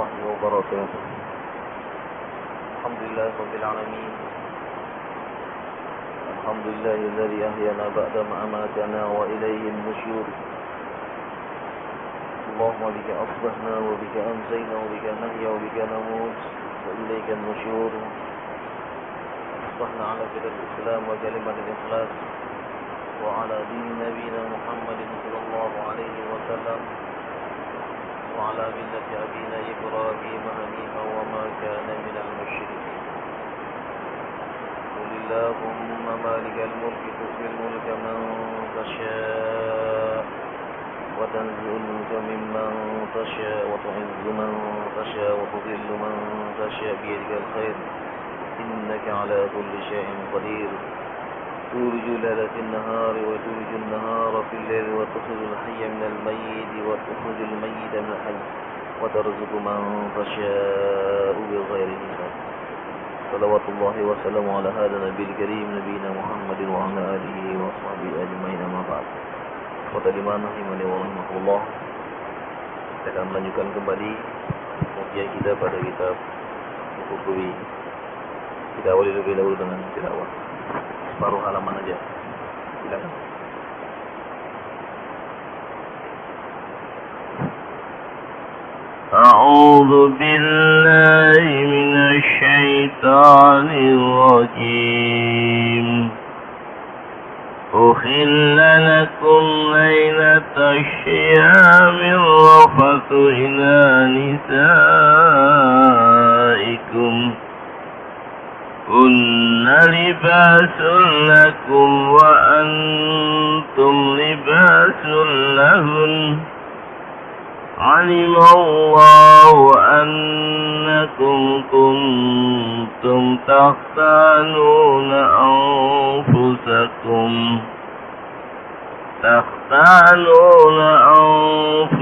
الله وبركاته. الحمد لله رب العالمين. الحمد لله الذي أحيانا بعدما أماتنا وإليه النشور. اللهم بك أصبحنا وبك أمسينا وبك نحيا وبك نموت وإليك النشور. أصبحنا على كتاب الإسلام وكلمة الإخلاص وعلى دين نبينا محمد صلى الله عليه وسلم وعلى ملة أبينا إبراهيم حنيفا وما كان من المشركين. قل اللهم مالك الملك تؤتي الملك من تشاء وتنزع الملك ممن تشاء وتعز من تشاء وتذل من تشاء بيدك الخير إنك على كل شيء قدير. تولج الليل في النهار وتولج النهار في الليل وتخرج الحي من الميت وتخرج الميت من الحي وترزق من تشاء بغير حساب. صلوات الله وسلامه على هذا النبي الكريم نبينا محمد وعلى آله وصحبه أجمعين أما بعد. Qadimana rahimani wa rahmatullah. Kita akan melanjutkan kembali kajian kita pada kitab Al-Qurtubi. Kita awali lebih dahulu dengan tilawah separuh halaman aja. Silakan. A'udzu billahi minasy syaithanir rajim. أحل لكم ليلة الصيام الرفث إلى نسائكم هن لباس لكم وأنتم لباس لهن علم الله أنكم كنتم تختانون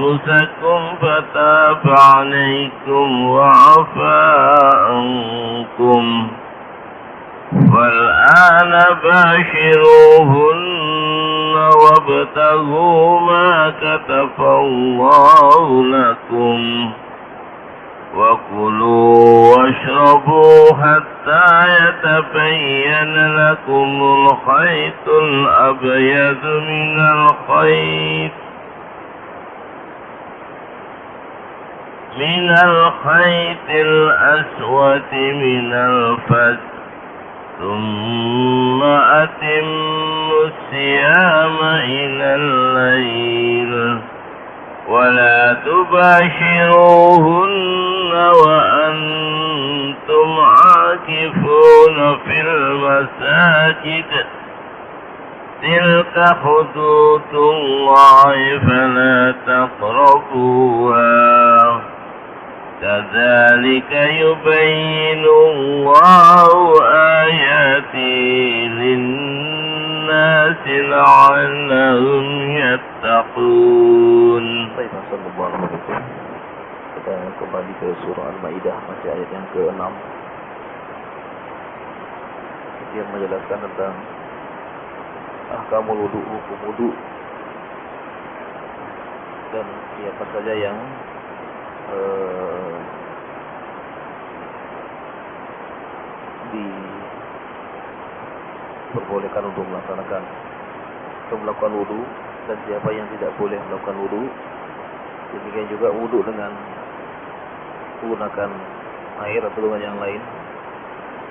أنفسكم فتاب عليكم وعفى عنكم والآن باشروهن وابتغوا ما كتب الله لكم وكلوا واشربوا حتى يتبين لكم الخيط الأبيض من الخيط الأسود من الفجر ثم أتموا الصيام إلى الليل ولا تباشروهن وأنتم عاكفون في المساجد تلك حدود الله فلا تقربوها كذلك يبين الله آياته للناس لعلهم يتقون. Baik, Assalamualaikum. Kita kembali ke surah Al-Maidah, masih ayat yang ke-6 yang menjelaskan tentang ahkamul wudu, hukum wudu dan siapa saja yang diperbolehkan untuk melaksanakan atau melakukan wudu dan siapa yang tidak boleh melakukan wudu. Demikian juga wudu dengan menggunakan air atau dengan yang lain.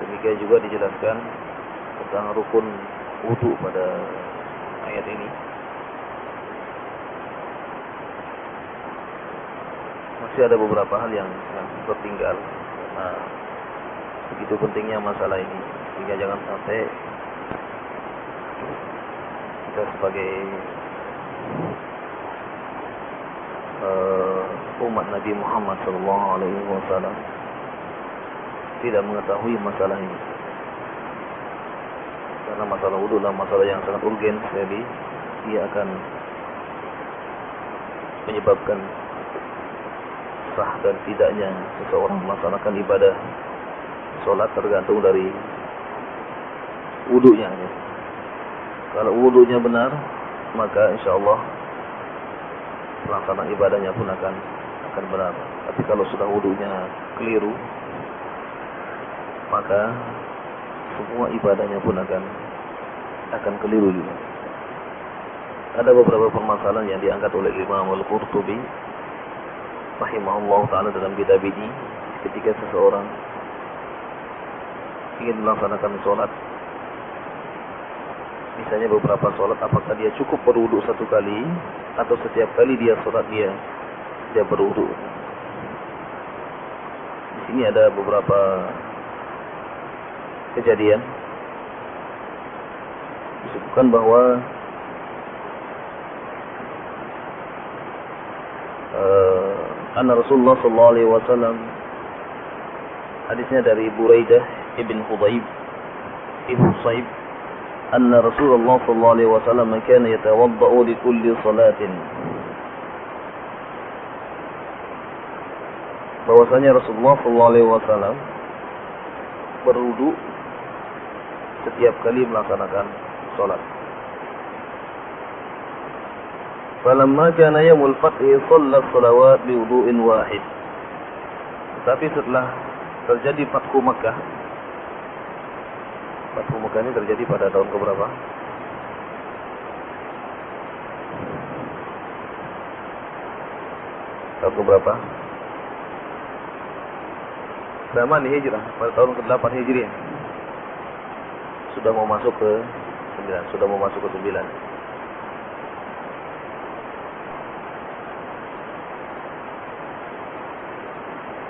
Demikian juga dijelaskan tentang rukun wudu pada ayat ini. Masih ada beberapa hal yang tertinggal. Nah, begitu pentingnya masalah ini, sehingga jangan sampai kita sebagai umat Nabi Muhammad SAW tidak mengetahui masalah ini. Karena masalah wudu adalah masalah yang sangat urgen sekali. Ia akan menyebabkan sah dan tidaknya seseorang melaksanakan ibadah sholat tergantung dari wudunya. Kalau wudunya benar, maka insya Allah pelaksanaan ibadahnya pun akan akan benar. Tapi kalau sudah wudunya keliru, maka semua ibadahnya pun akan keliru juga. Ada beberapa permasalahan yang diangkat oleh Imam Al-Qurtubi rahimahullah ta'ala dalam kitab ini. Ketika seseorang ingin melaksanakan sholat, misalnya beberapa sholat, apakah dia cukup berwudu satu kali atau setiap kali dia sholat dia berwudu. Di sini ada beberapa kejadian disebutkan bahwa anna Rasulullah sallallahu alaihi wasallam, hadisnya dari Buraidah ibn Husayb, anna Rasulullah sallallahu alaihi wasallam kana yatawaddau li kulli salatin, bahwasanya Rasulullah sallallahu alaihi wasallam berwudu setiap kali melaksanakan salat. Falamma kana yaumul fathi shalla shalawat bi wudu'in wahid. Tapi setelah terjadi Fathu Makkah ini terjadi pada tahun keberapa? Tahun keberapa? Zaman Hijrah, pada tahun ke-8 Hijriah. Sudah mau masuk ke 9.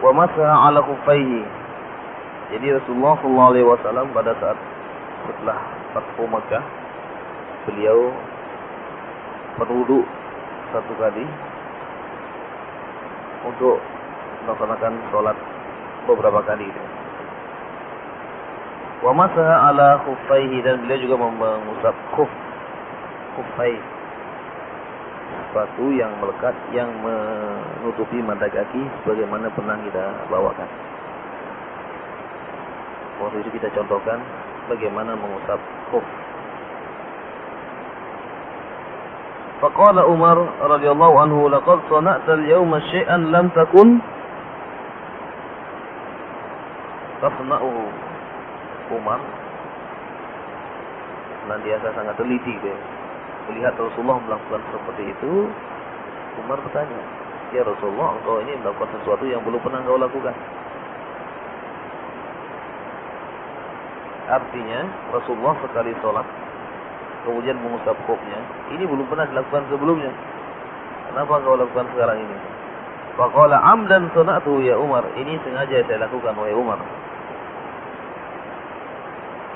Wa masaha ala khuffaihi. Jadi Rasulullah sallallahu alaihi wasallam pada saat setelah Fathu Makkah, beliau berwudu satu kali untuk melaksanakan sholat beberapa kali. Wa masaha ala khuffaihi, dan beliau juga mengusap khuffai, sepatu yang melekat yang menutupi mata kaki sebagaimana pernah kita bawakan. Waktu itu kita contohkan bagaimana mengusap khuf. Faqala Umar radhiyallahu anhu, laqad sana'ta al-yawma syai'an lam takun tasna'uhu. Umar senantiasa sangat teliti melihat Rasulullah melakukan seperti itu. Umar bertanya, ya Rasulullah, engkau ini melakukan sesuatu yang belum pernah engkau lakukan. Artinya Rasulullah sekali sholat kemudian mengusap khufnya, ini belum pernah dilakukan sebelumnya. Kenapa engkau lakukan sekarang ini? Faqala amdan sana'tu ya Umar, ini sengaja saya lakukan wahai Umar.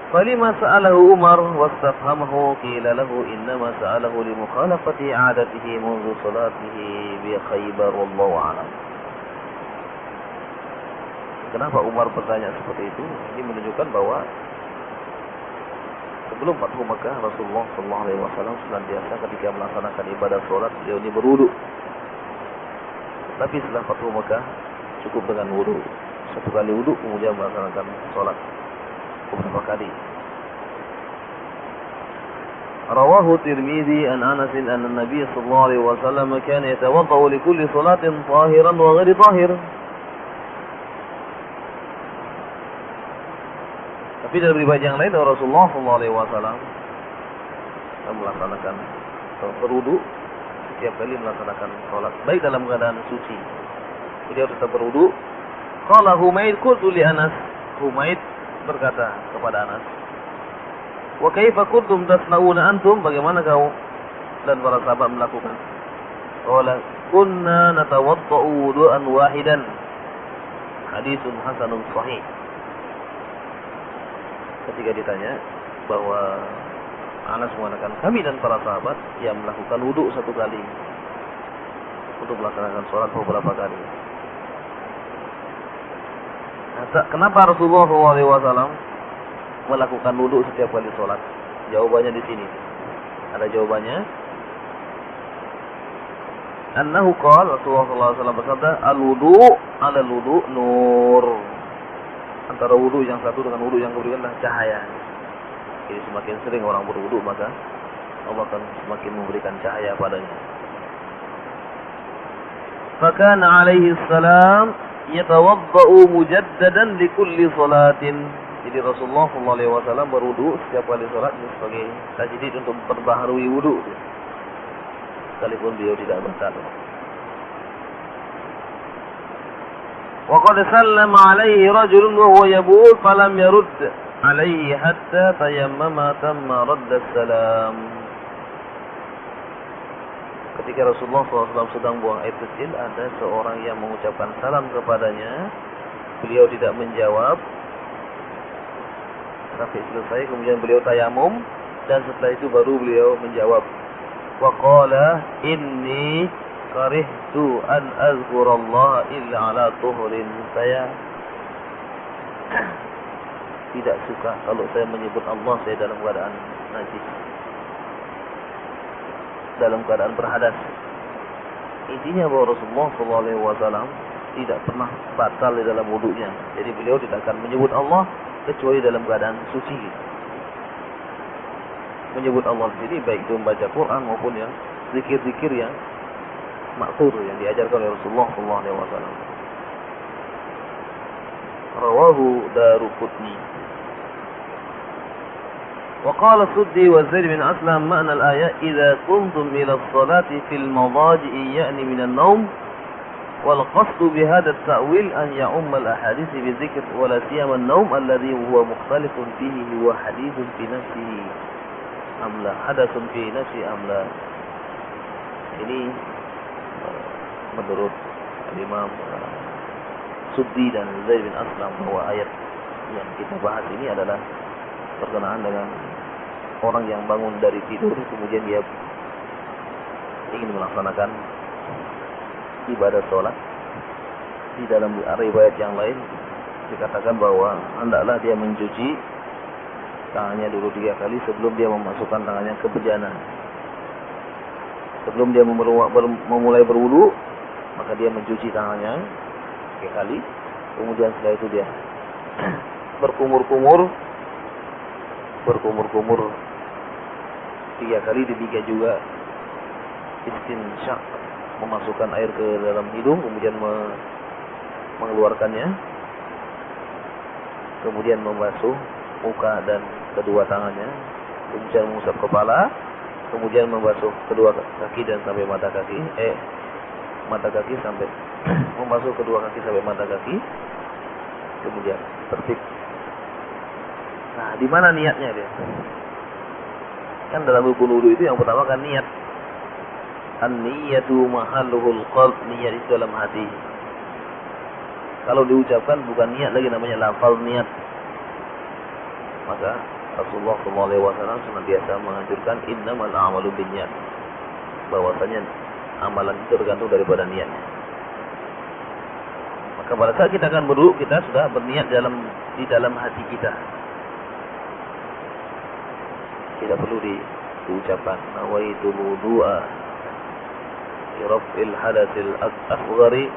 Falima sa'alahu Umar wastafhamahu, qila lahu innama sa'alahu li mukhalafati 'adatihi mundu salatihi bi Khaybar wallahu a'lam. Kenapa Umar bertanya seperti itu? Ini menunjukkan bahwa sebelum Fathu Makkah, Rasulullah sallallahu alaihi wasallam senantiasa ketika melaksanakan ibadah salat beliau ini berwudu. Tapi setelah Fathu Makkah cukup dengan wudu, satu kali wudu kemudian melaksanakan salat beberapa kali. Rawahu Tirmidzi an Anas anna Nabi sallallahu alaihi wasallam kana yatawaddau li kulli salatin tahiran wa ghairi tahir. Tapi dalam riwayat yang lain Rasulullah sallallahu alaihi wasallam melaksanakan berwudu setiap kali melaksanakan salat, baik dalam keadaan suci. Beliau tetap berwudu. Qala Humaid qultu li Anas, Humaid berkata kepada Anas, wa kaifa kuntum tasnauna antum, bagaimana kau dan para sahabat melakukan? Qala kunna natawaddau wudu'an wahidan, haditsun hasanun sahih. Ketika ditanya bahwa Anas mengatakan kami dan para sahabat yang melakukan wudu satu kali untuk melaksanakan sholat beberapa kali. Kenapa Rasulullah SAW melakukan wudu setiap kali sholat? Jawabannya di sini. Ada jawabannya. Annahu qala, Rasulullah SAW bersabda, al-wudu ala wudu nur. Antara wudu yang satu dengan wudu yang kedua adalah cahaya. Jadi semakin sering orang berwudu maka Allah akan semakin memberikan cahaya padanya. فكان عليه السلام يتوضأ مجددا لكل صلاة. Jadi Rasulullah SAW berwudu setiap kali salat sebagai tajdid untuk memperbaharui wudu, sekalipun beliau tidak batal. وقد سلم عليه رجل وهو يبول فلم يرد عليه حتى تيمم ثم رد السلام. Ketika Rasulullah SAW sedang buang air kecil, ada seorang yang mengucapkan salam kepadanya. Beliau tidak menjawab sampai selesai. Kemudian beliau tayamum, dan setelah itu baru beliau menjawab. Wa qala inni karihtu an azkurallaha illa ala tuhurin. Saya tidak suka kalau saya menyebut Allah saya dalam keadaan najis, dalam keadaan berhadas. Intinya bahwa Rasulullah SAW tidak pernah batal di dalam wudunya. Jadi beliau tidak akan menyebut Allah kecuali dalam keadaan suci. Menyebut Allah sendiri baik itu membaca Quran maupun yang zikir-zikir yang maksur yang diajarkan oleh Rasulullah SAW. Rawahu Daruqutni. وقال السدي وزيد بن أسلم معنى الآية إذا قمتم إلى الصلاة في المضاجع يعني من النوم، والقصد بهذا التأويل أن يعم الأحاديث بذكر ولا سيما النوم الذي هو مختلف فيه هو حديث في نفسه أم لا، حدث في نفسه أم لا. Ini menurut Imam Suddi dan Zaid bin Aslam bahwa ayat yang kita bahas ini adalah berkenaan dengan orang yang bangun dari tidur kemudian dia ingin melaksanakan ibadah sholat. Di dalam riwayat yang lain dikatakan bahwa hendaklah dia mencuci tangannya dulu 3 kali sebelum dia memasukkan tangannya ke bejana. Sebelum dia memulai berwudu, maka dia mencuci tangannya 3 kali. Kemudian setelah itu dia berkumur-kumur 3 kali. Demikian juga istinsyak, memasukkan air ke dalam hidung kemudian mengeluarkannya, kemudian membasuh muka dan kedua tangannya, kemudian mengusap kepala, kemudian membasuh kedua kaki dan sampai mata kaki sampai membasuh kedua kaki sampai mata kaki, kemudian tertib. Nah, di mana niatnya dia? Kan dalam rukun wudu itu yang pertama kan niat. An-niyatu mahalluhul qalb, niat itu dalam hati. Kalau diucapkan bukan niat lagi, namanya lafal niat. Maka Rasulullah SAW senantiasa menganjurkan innamal a'malu binniyat, bahwasanya amalan itu tergantung daripada niatnya. Maka pada saat kita akan berwudu, kita sudah berniat di dalam hati kita. Tidak perlu diucapkan nawaitul wudu'a li raf'il hadatsil asghari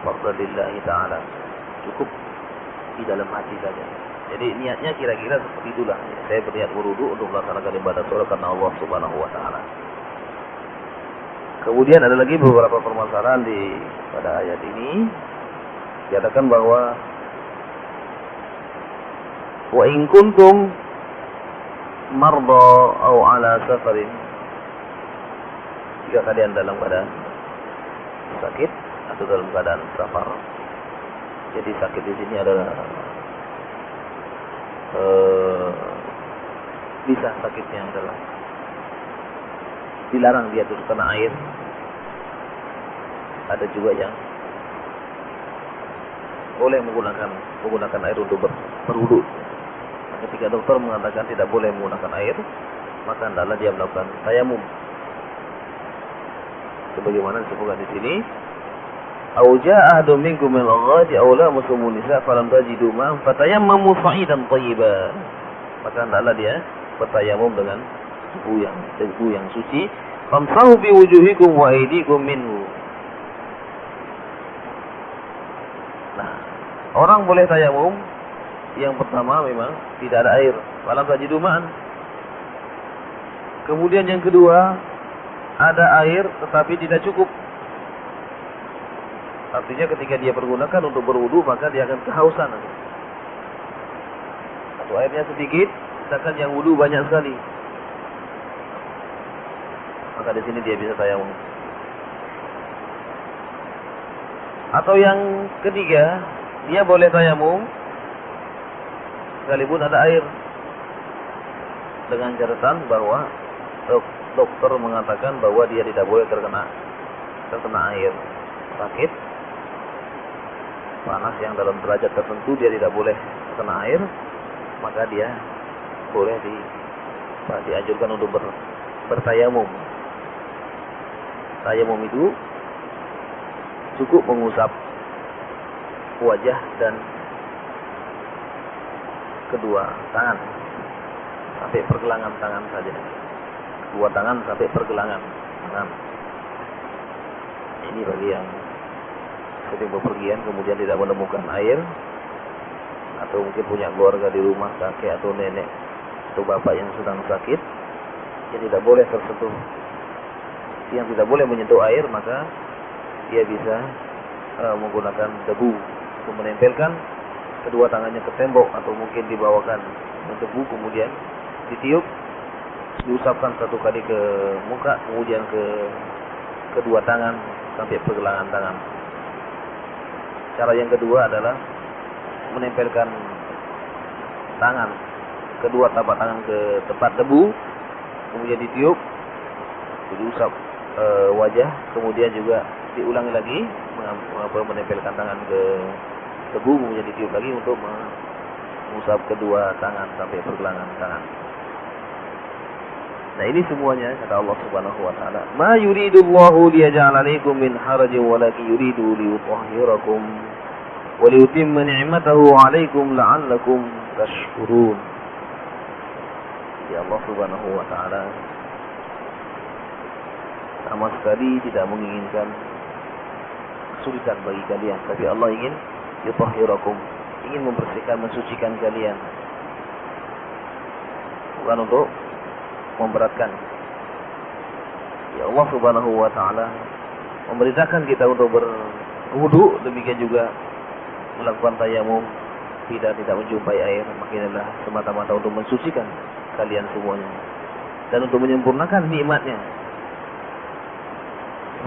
fadlillahi ta'ala. Cukup di dalam hati saja. Jadi niatnya kira-kira seperti itulah. Saya berniat berwudu untuk melaksanakan ibadah salat karena Allah Subhanahu wa taala. Kemudian ada lagi beberapa permasalahan pada ayat ini. Dikatakan bahwa wa in kuntum marda aw ala safarin, jika kalian dalam keadaan sakit atau dalam keadaan safar. Jadi sakit di sini adalah bisa sakitnya adalah dilarang dia terkena air. Ada juga yang boleh menggunakan air untuk berwudu. Ketika dokter mengatakan tidak boleh menggunakan air, maka hendaklah dia melakukan tayamum. Sebagaimana disebutkan di sini, "Aw jaa'a ahadun minkum min al-ghadi aw lamasum nisa falam tajidu ma'an fatayammamu sa'idan thayyiban." Maka hendaklah dia bertayamum dengan debu yang suci. "Famsahu bi wujuhikum wa aydikum minhu." Nah, orang boleh tayamum. Yang pertama memang tidak ada air, falam tajidu ma'an. Kemudian yang kedua, ada air tetapi tidak cukup. Artinya ketika dia pergunakan untuk berwudu maka dia akan kehausan. Atau airnya sedikit, sedangkan yang wudu banyak sekali. Maka di sini dia bisa tayamum. Atau yang ketiga, dia boleh tayamum sekalipun ada air, dengan catatan bahwa dokter mengatakan bahwa dia tidak boleh terkena air. Sakit, panas yang dalam derajat tertentu dia tidak boleh terkena air, maka dia boleh dianjurkan untuk bertayamum. Tayamum itu cukup mengusap wajah dan kedua tangan sampai pergelangan tangan saja. Kedua tangan sampai pergelangan tangan. Ini bagi yang sering bepergian kemudian tidak menemukan air, atau mungkin punya keluarga di rumah, kakek atau nenek atau bapak yang sedang sakit, yang tidak boleh tersentuh, yang tidak boleh menyentuh air, maka dia bisa menggunakan debu untuk menempelkan kedua tangannya ke tembok, atau mungkin dibawakan debu kemudian ditiup, diusapkan satu kali ke muka, kemudian ke kedua tangan sampai pergelangan tangan. Cara yang kedua adalah menempelkan tangan, kedua tapak tangan ke tempat debu, kemudian ditiup, diusap wajah, kemudian juga diulangi lagi menempelkan tangan ke debu, kemudian ditiup lagi untuk mengusap kedua tangan sampai pergelangan tangan. Nah, ini semuanya kata Allah Subhanahu wa taala, "Ma yuridullahu liyaj'ala 'alaikum min harajin walakin yuridu liyutahhirakum wa liyutimma ni'matahu 'alaikum la'allakum tashkurun." Ya Allah Subhanahu wa taala sama sekali tidak menginginkan kesulitan bagi kalian, tapi Allah ingin yutahhirakum, ingin membersihkan, mensucikan kalian, bukan untuk memberatkan. Ya Allah Subhanahu wa taala memerintahkan kita untuk berwudu, demikian juga melakukan tayamum tidak menjumpai air, makinlah semata-mata untuk mensucikan kalian semuanya dan untuk menyempurnakan nikmatnya.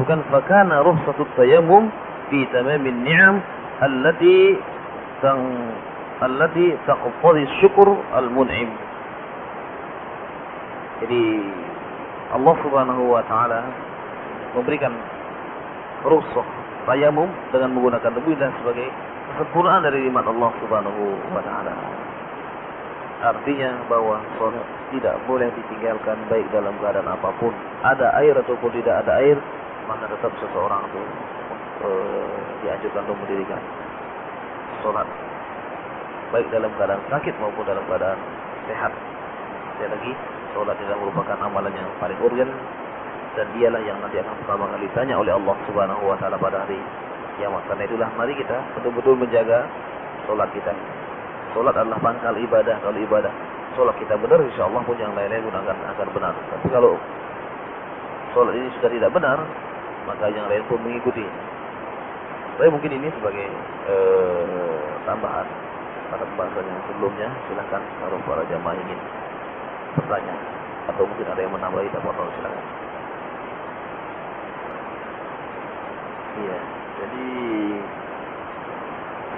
Bukan fakana ruhsatut tayammum fi tamamin ni'am allati taqtadi syukur al-mun'im. Jadi Allah Subhanahu wa taala memberikan rukhsah tayamum dengan menggunakan debu dan sebagai kesempurnaan dari nikmat Allah Subhanahu wa taala. Artinya bahwa salat tidak boleh ditinggalkan baik dalam keadaan apapun, ada air ataupun tidak ada air, maka tetap seseorang itu dianjurkan untuk mendirikan salat baik dalam keadaan sakit maupun dalam keadaan sehat. Sekali lagi, salat adalah merupakan amalan yang paling urgen, dan dialah yang nanti akan pertama kali ditanya oleh Allah Subhanahu wa taala pada hari kiamat. Karena itulah mari kita betul-betul menjaga salat kita. Salat adalah pangkal ibadah. Kalau ibadah salat kita benar, insyaallah pun yang lain-lain pun akan benar. Tapi kalau salat ini sudah tidak benar, maka yang lain pun mengikuti. Tapi mungkin ini sebagai tambahan pada pembahasan yang sebelumnya. Silakan kalau para jamaah ingin bertanya atau mungkin ada yang menambahi, tak apa-apa, silakan. Iya, jadi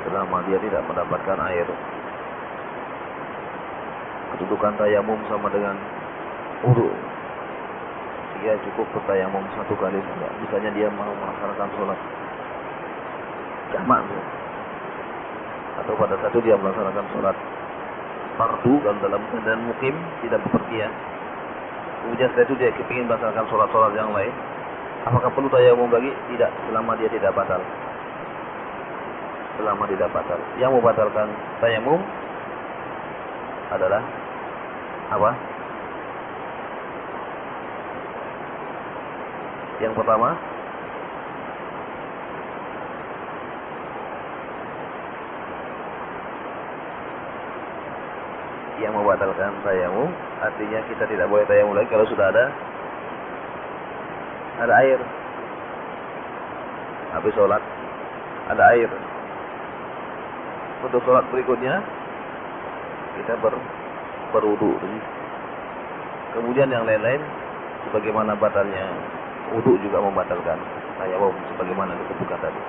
selama dia tidak mendapatkan air, kedudukan tayamum sama dengan wudu. Dia cukup bertayamum satu kali saja. Misalnya dia mau melaksanakan sholat jamak, atau pada satu dia melaksanakan sholat fardu kalau dalam keadaan mukim tidak bepergian. Kemudian setelah itu dia kepingin melaksanakan sholat-sholat yang lain, apakah perlu tayamum lagi? Tidak, selama dia tidak batal. Selama tidak batal. Yang membatalkan tayamum adalah apa? Yang pertama, yang membatalkan tayamum artinya kita tidak boleh tayamum lagi kalau sudah ada ada air. Habis sholat, ada air. Untuk sholat berikutnya, kita berwudu. Kemudian yang lain-lain, sebagaimana batalnya wudu juga membatalkan tayamum, sebagaimana disebutkan tadi.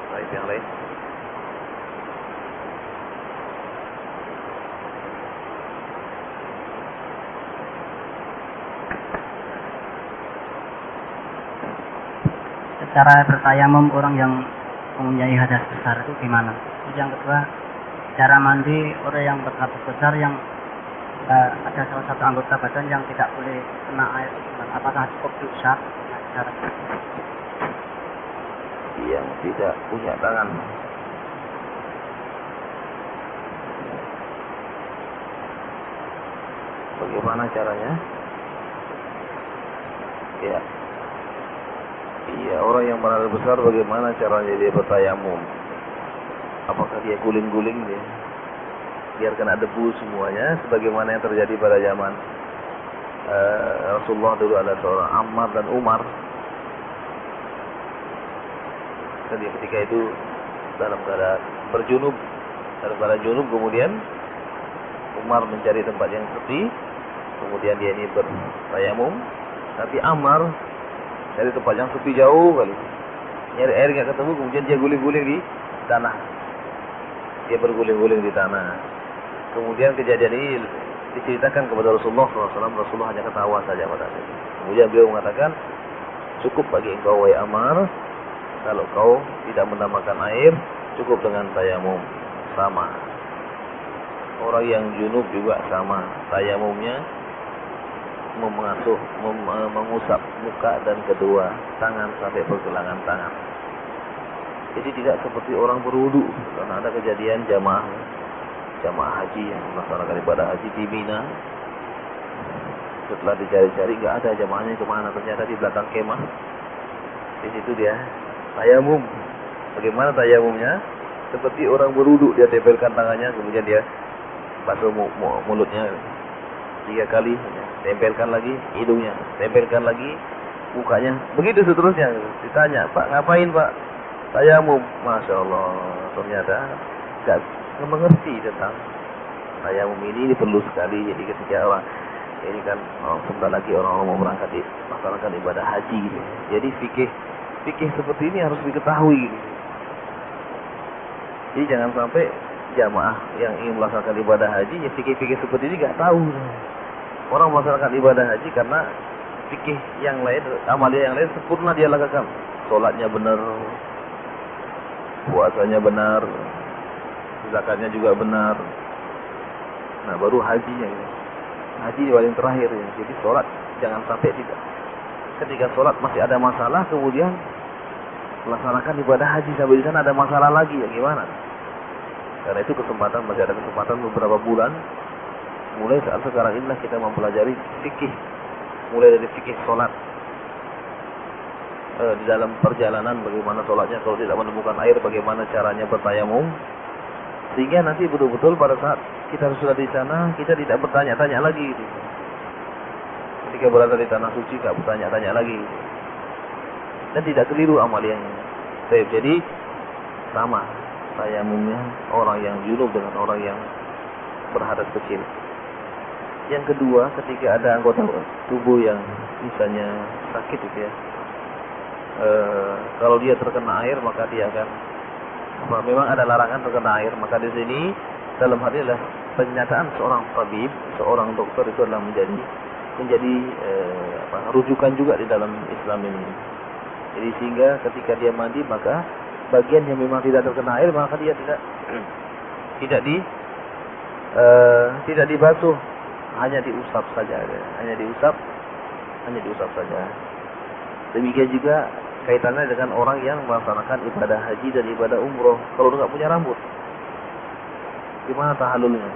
Baik, yang lain. Cara bertayamum orang yang mempunyai hadas besar itu gimana? Yang kedua, cara mandi orang yang berhadas besar yang ada salah satu anggota badan yang tidak boleh kena air. Apakah cukup diusap? Cara yang tidak punya tangan. Bagaimana caranya? Ya. Iya, orang yang berhadas besar bagaimana caranya dia bertayamum? Apakah dia guling-guling dia? Biar kena debu semuanya, sebagaimana yang terjadi pada zaman Rasulullah dulu, ada seorang Ammar dan Umar. Dan ketika itu dalam keadaan berjunub, kemudian Umar mencari tempat yang sepi, kemudian dia ini bertayamum, tapi Ammar cari tempat yang sepi jauh kali, nyari air nggak ketemu, kemudian dia guling-guling di tanah. Dia berguling-guling di tanah. Kemudian kejadian ini diceritakan kepada Rasulullah SAW. Rasulullah hanya ketawa saja pada saat itu. Kemudian beliau mengatakan, cukup bagi engkau wahai Ammar, kalau kau tidak menambahkan air, cukup dengan tayamum, sama. Orang yang junub juga sama, tayamumnya mengusap muka dan kedua tangan sampai pergelangan tangan. Jadi tidak seperti orang berwudu, karena ada kejadian jamaah haji yang melaksanakan ibadah haji di Mina. Setelah dicari-cari nggak ada jamaahnya kemana, ternyata di belakang kemah. Di situ dia tayamum. Bagaimana tayamumnya? Seperti orang berwudu, dia tempelkan tangannya, kemudian dia basuh mulutnya 3 kali, tempelkan lagi hidungnya, tempelkan lagi mukanya, begitu seterusnya. Ditanya, Pak ngapain Pak? Tayamum. Masya Allah, ternyata nggak mengerti tentang tayamum ini perlu sekali. Jadi ketika orang ini kan sebentar lagi orang mau berangkat melaksanakan ibadah haji gitu. Jadi fikih seperti ini harus diketahui gitu. Jadi jangan sampai jamaah yang ingin melaksanakan ibadah haji ya fikih-fikih seperti ini nggak tahu. Orang melaksanakan ibadah haji karena fikih yang lain, amalia yang lain sempurna dia lakukan. Sholatnya benar, puasanya benar, zakatnya juga benar. Nah baru hajinya. Haji paling terakhir ya. Jadi sholat jangan sampai tidak. Ketika sholat masih ada masalah, kemudian melaksanakan ibadah haji sampai di sana ada masalah lagi, ya gimana? Karena itu masih ada kesempatan beberapa bulan. Mulai saat sekarang inilah kita mempelajari fikih, mulai dari fikih sholat di dalam perjalanan, bagaimana sholatnya kalau tidak menemukan air, bagaimana caranya bertayamum, sehingga nanti betul-betul pada saat kita sudah di sana kita tidak bertanya-tanya lagi. Ketika berada di tanah suci tidak bertanya-tanya lagi dan tidak keliru amaliannya. Jadi sama tayamumnya orang yang junub dengan orang yang berhadas kecil. Yang kedua, ketika ada anggota tubuh yang misalnya sakit itu ya, kalau dia terkena air maka dia akan, memang ada larangan terkena air, maka di sini dalam hal ini adalah pernyataan seorang tabib, seorang dokter itu adalah menjadi rujukan juga di dalam Islam ini. Jadi sehingga ketika dia mandi maka bagian yang memang tidak terkena air maka dia tidak dibasuh, hanya diusap saja, hanya diusap saja. Demikian juga kaitannya dengan orang yang melaksanakan ibadah haji dan ibadah umroh. Kalau nggak punya rambut, gimana tahallulnya?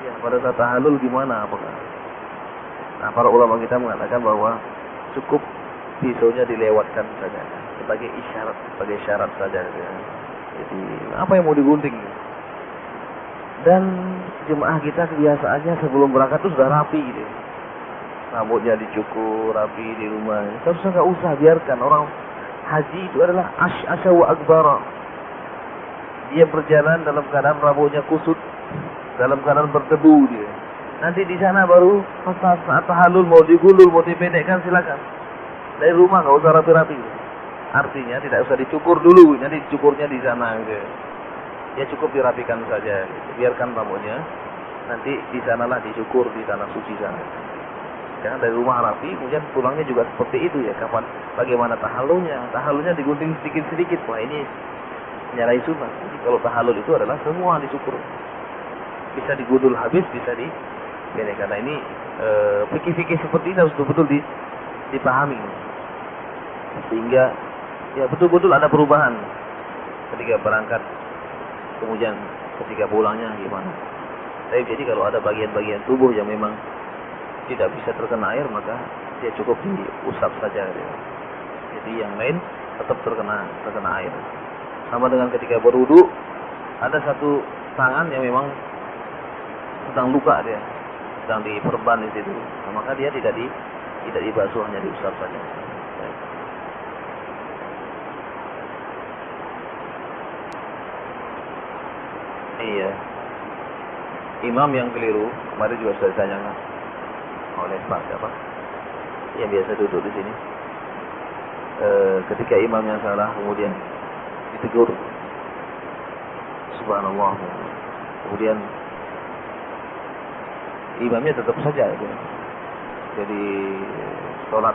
Ya, pada saat tahallul gimana? Apakah? Nah, para ulama kita mengatakan bahwa cukup pisaunya dilewatkan saja sebagai isyarat, sebagai syarat saja. Jadi apa yang mau digunting? Dan jemaah kita kebiasaannya sebelum berangkat itu sudah rapi gitu. rambutnya dicukur rapi di rumah. Seharusnya nggak usah, biarkan. Orang haji itu adalah asya wa akbara. Dia berjalan dalam keadaan rambutnya kusut, dalam keadaan berdebu dia. Nanti di sana baru saat tahallul mau digulul, mau dipendekkan silakan. Dari rumah nggak usah rapi-rapi. Artinya tidak usah dicukur dulu, nanti cukurnya di sana gitu. Ya cukup dirapikan saja, gitu. Biarkan rambutnya. Nanti di sanalah dicukur di tanah suci sana. Jangan dari rumah rapi, kemudian pulangnya juga seperti itu ya. Kapan, bagaimana tahallulnya? Tahallulnya digunting sedikit-sedikit. Wah ini menyalahi sunnah. Jadi kalau tahallul itu adalah semua dicukur. Bisa digundul habis, bisa karena ini fikih-fikih seperti ini harus betul-betul dipahami. Sehingga ya betul-betul ada perubahan ketika berangkat, kemudian ketika pulangnya gimana. Tapi jadi kalau ada bagian-bagian tubuh yang memang tidak bisa terkena air, maka dia cukup diusap saja. Jadi yang lain tetap terkena air. Sama dengan ketika berwudu, ada satu tangan yang memang sedang luka dia, sedang diperban di situ. Nah, maka dia tidak dibasuh, hanya diusap saja. Iya. Imam yang keliru, kemarin juga sudah ditanyakan oleh Pak siapa? Yang biasa duduk di sini. Ketika imamnya salah, kemudian ditegur, subhanallah. Kemudian imamnya tetap saja gitu. Jadi sholat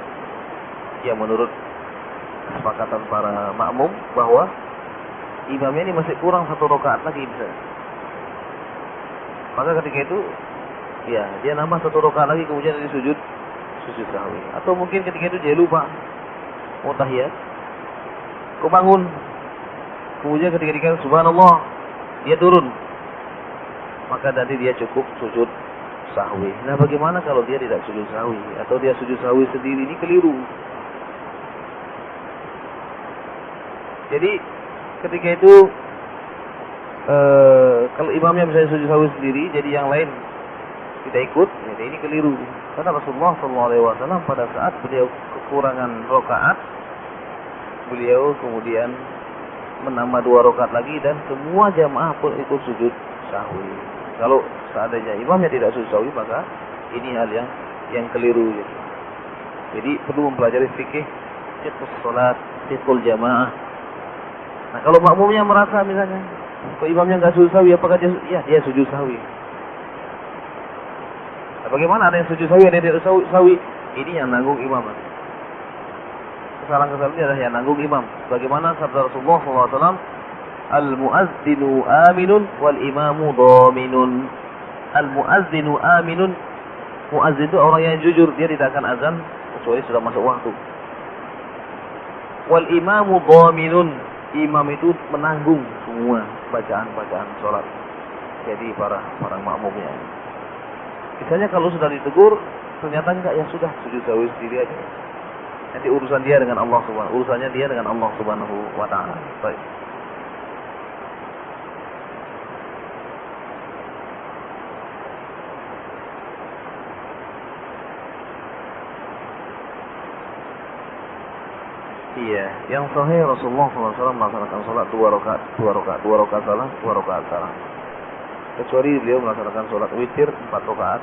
yang menurut kesepakatan para makmum bahwa imamnya ini masih kurang 1 rakaat lagi bisa. Maka ketika itu ya dia nambah 1 rakaat lagi, kemudian dia sujud sahwi. Atau mungkin ketika itu dia lupa mau tahiyat, kok bangun, kemudian ketika subhanallah dia turun, maka nanti dia cukup sujud sahwi. Nah bagaimana kalau dia tidak sujud sahwi, atau dia sujud sahwi sendiri? Ini keliru. Jadi ketika itu kalau imamnya misalnya sujud sahwi sendiri, jadi yang lain tidak ikut, jadi ini keliru. Karena Rasulullah SAW pada saat beliau kekurangan rakaat, beliau kemudian menambah 2 rakaat lagi, dan semua jamaah pun ikut sujud sahwi. Kalau seandainya imamnya tidak sujud sahwi, maka ini hal yang keliru. Gitu. Jadi perlu mempelajari fikih salat, fikul jamaah. Nah kalau makmumnya merasa misalnya, kalau imamnya nggak sujud sahwi, apakah dia sujud sahwi? Nah, bagaimana ada yang sujud sahwi, ada yang tidak sahwi? Ini yang nanggung imam. Kesalahan-kesalahan ini adalah yang nanggung imam. Bagaimana sabda Rasulullah SAW, al-muazzinu aminun wal imamu dhaminun. Al-muazzinu aminun. Muazzin itu orang yang jujur, dia tidak akan azan kecuali sudah masuk waktu. Wal imamu dhaminun. Imam itu menanggung semua bacaan-bacaan sholat. Jadi para makmumnya. Misalnya kalau sudah ditegur, ternyata enggak, ya sudah sujud sahwi sendiri aja. Nanti urusan dia dengan Allah Subhanahu, urusannya dia dengan Allah Subhanahu wa taala. Baik. Iya, yang sahih Rasulullah SAW melaksanakan sholat 2 rakaat salah. Kecuali beliau melaksanakan sholat witir 4 rakaat,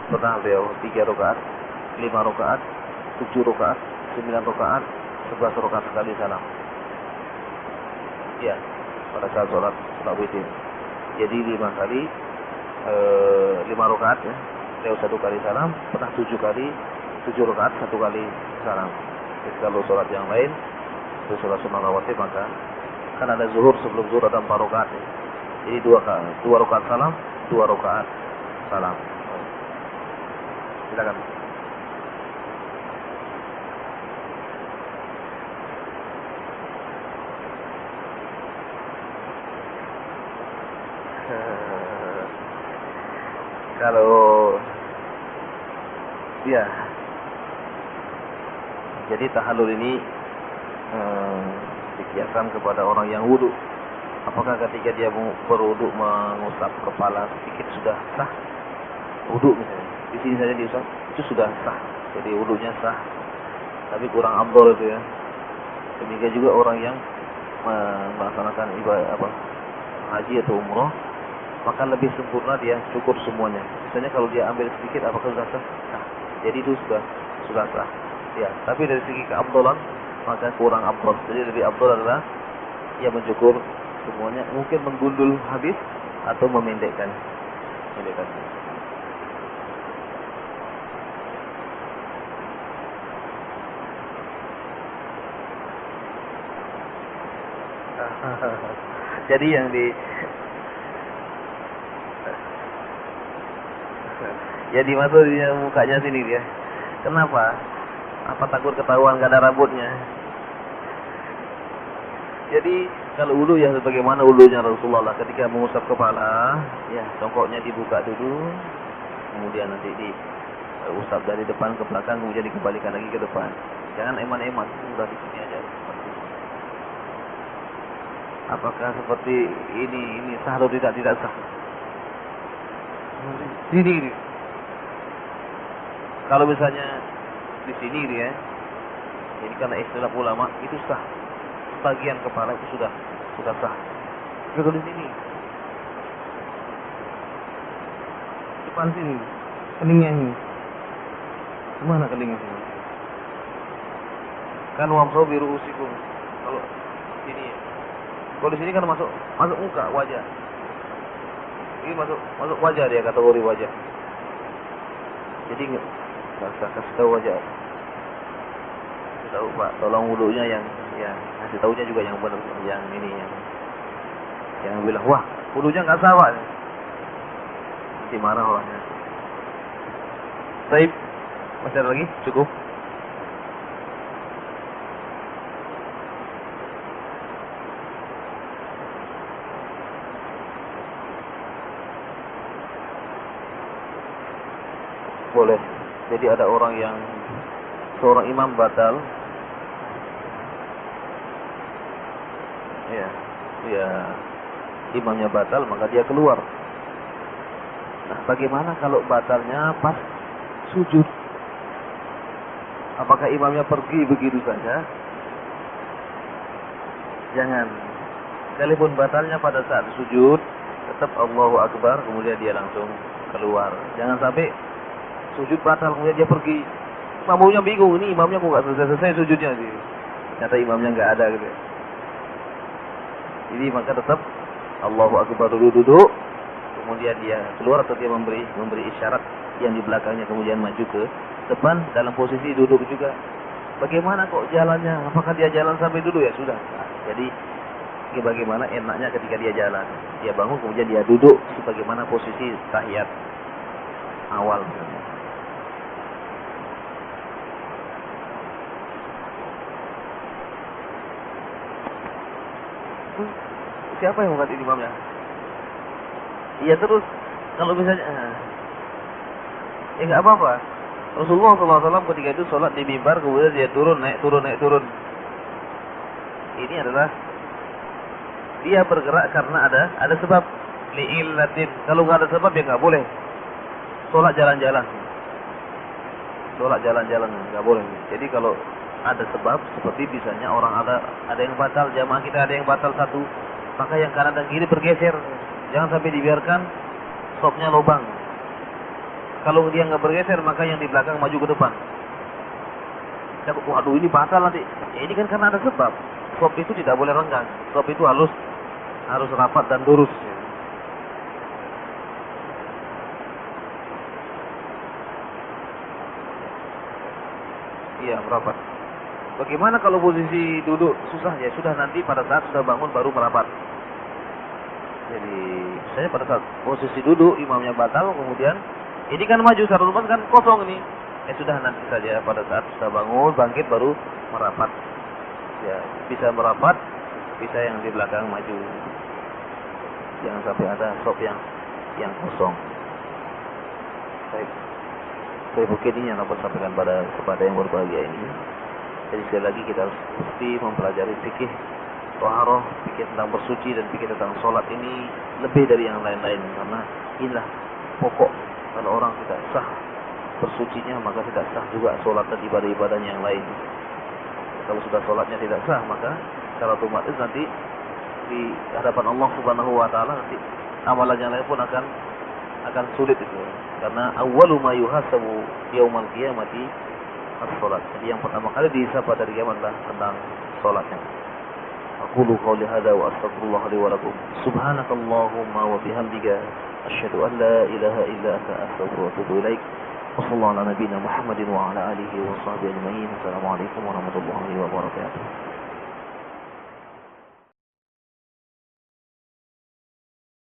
pernah beliau 3 rakaat, 5 rakaat, 7 rakaat, 9 rakaat, 11 rakaat sekali salam. Iya, pada saat sholat witir. Jadi 5 kali, 5 rakaat ya, beliau 1 kali salam, pernah 7 kali, 7 rakaat 1 kali salam. Jadi kalau sholat yang lain, itu sholat sunnah rawatib, maka kan ada zuhur, sebelum zuhur ada 4 rakaat ya. Jadi 2 rakaat salam, 2 rakaat salam. Silakan. Kalau ya, jadi tahallul ini dikiaskan kepada orang yang wudu. Apakah ketika dia berwudu mengusap kepala sedikit sudah sah wudu misalnya? di sini saja diusap, itu sudah sah. Jadi wudunya sah. Tapi kurang afdal itu ya. Demikian juga orang yang melaksanakan ibadah haji atau umroh, maka lebih sempurna dia cukur semuanya. Misalnya kalau dia ambil sedikit, apakah sudah sah? Sah. Jadi itu sudah sah. Ya, tapi dari segi keabdalan maka kurang afdal. Jadi lebih afdal adalah ia mencukur semuanya, mungkin menggundul habis atau memendekkan. Jadi yang masuk di mukanya sini dia. Kenapa? Apa takut ketahuan gak ada rambutnya? Jadi kalau wudu ya sebagaimana wudunya Rasulullah ketika mengusap kepala, ya congkoknya dibuka dulu, kemudian nanti diusap dari depan ke belakang, kemudian dikembalikan lagi ke depan. Jangan eman-eman, udah di sini aja. Apakah seperti ini sah atau tidak sah? Sini. Kalau misalnya di sini ya, ini karena istilah ulama itu sah. Bagian kepala itu sudah sah. Kalau di sini, depan sini, keningnya ini, mana keningnya sini? Kan wamsahu biru'usikum. Kalau sini, kalau di sini kan masuk muka, wajah. Ini masuk wajah dia, kategori wajah. Jadi nggak usah kasih tahu wajah. Tahu Pak, tolong wudunya yang kasih tahunya juga yang benar, yang ini yang bilang wah wudunya nggak sah Pak, nanti marah orangnya. Baik, masih ada lagi? Cukup? Boleh. Jadi ada orang yang seorang imam batal. Ya, imamnya batal maka dia keluar. Nah, bagaimana kalau batalnya pas sujud? Apakah imamnya pergi begitu saja? Jangan. Sekalipun batalnya pada saat sujud, tetap Allahu Akbar, kemudian dia langsung keluar. Jangan sampai sujud batal kemudian dia pergi. Makmumnya bingung, ini imamnya kok nggak selesai sujudnya sih. Ternyata imamnya nggak ada gitu. Jadi maka tetap Allahu Akbar duduk, kemudian dia keluar atau dia memberi isyarat yang di belakangnya kemudian maju ke depan dalam posisi duduk juga. Bagaimana kok jalannya? Apakah dia jalan sampai duduk? Ya sudah. Nah, jadi bagaimana enaknya ketika dia jalan? Dia bangun kemudian dia duduk sebagaimana posisi tahiyat awal misalnya. Siapa yang mengganti imamnya? Iya terus kalau misalnya nggak apa-apa. Rasulullah SAW ketika itu sholat di mimbar kemudian dia naik turun. Ini adalah dia bergerak karena ada sebab li'illatin. Kalau nggak ada sebab ya nggak boleh. Sholat jalan-jalan nggak boleh. Jadi kalau ada sebab seperti misalnya orang ada yang batal, jamaah kita ada yang batal satu, maka yang kanan dan kiri bergeser. Jangan sampai dibiarkan sopnya lubang. Kalau dia nggak bergeser, maka yang di belakang maju ke depan. Waduh ini batal nanti. Ya, ini kan karena ada sebab. Sop itu tidak boleh renggang. Sop itu harus rapat dan lurus. Iya, merapat. Bagaimana kalau posisi duduk susah? Ya sudah, nanti pada saat sudah bangun baru merapat. Jadi saya pada saat posisi duduk imamnya batal, kemudian ini kan maju satu rumah kan kosong ini. Ya sudah, nanti saja pada saat sudah bangun bangkit baru merapat. Ya bisa merapat, bisa yang di belakang maju. Jangan sampai ada sop yang kosong. Baik. Saya mungkin ini yang dapat sampaikan kepada yang berbahagia ini. Jadi sekali lagi kita harus mesti mempelajari fikih taharah, fikih tentang bersuci dan fikih tentang sholat ini lebih dari yang lain-lain, karena inilah pokok. Kalau orang tidak sah tersucinya, maka tidak sah juga sholat dan ibadah-ibadahnya yang lain. Kalau sudah sholatnya tidak sah, maka secara otomatis nanti di hadapan Allah Subhanahu wa taala nanti amalan yang lain pun akan sulit itu. Karena awwalu ma yuhasabu yaumal qiyamati as-salat. Jadi yang pertama kali dihisab pada hari kiamat adalah tentang salatnya. Aqulu qawli hadza wa astaghfirullah li wa lakum. Subhanakallahumma wa bihamdika asyhadu an la ilaha illa anta astaghfiruka wa atubu ilaik. Wassallallahu ala nabiyyina Muhammadin wa ala alihi wa sahbihi ajma'in. Assalamualaikum warahmatullahi wabarakatuh.